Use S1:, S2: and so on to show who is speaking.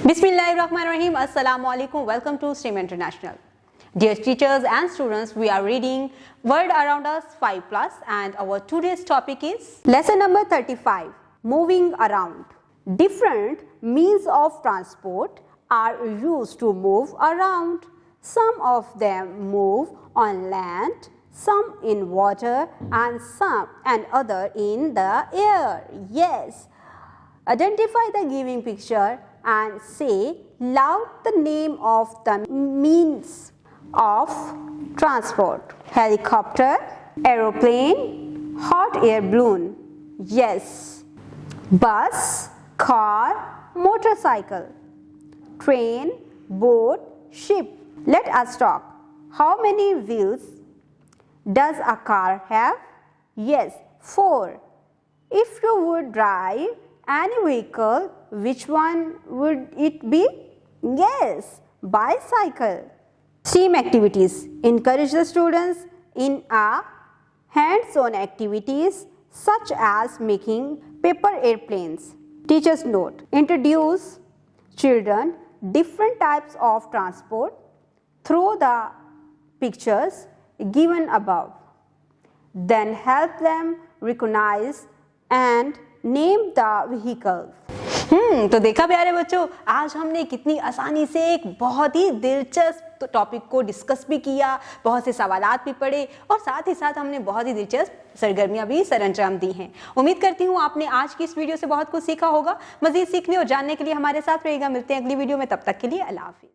S1: Bismillahirrahmanirrahim. Assalamu alaikum. Welcome to STEAM International. Dear teachers and students, we are reading World Around Us 5+ and our today's topic is lesson number 35, Moving Around. Different means of transport are used to move around. Some of them move on land, some in water and other in the air. Yes. Identify the given picture and say loud the name of the means of transport. Helicopter, aeroplane, hot air balloon. Yes. Bus, car, motorcycle, train, boat, ship. Let us talk. How many wheels does a car have? Yes, 4. If you would drive any vehicle, which one would it be? Yes, bicycle. STEAM activities. Encourage the students in hands-on activities such as making paper airplanes. Teacher's note. Introduce children different types of transport through the pictures given above. Then help them recognize and name the vehicle.
S2: तो देखा प्यारे बच्चों, आज हमने कितनी आसानी से एक बहुत ही दिलचस्प टॉपिक को डिस्कस भी किया, बहुत से सवालात भी पढ़े और साथ ही साथ हमने बहुत ही दिलचस्प सरगर्मियां भी सरंजाम दी हैं। उम्मीद करती हूँ आपने आज की इस वीडियो से बहुत कुछ सीखा होगा। मजीद सीखने और जानने के लिए हमारे साथ रहिएगा। मिलते हैं अगली वीडियो में, तब तक के लिए अल्लाह हाफिज़।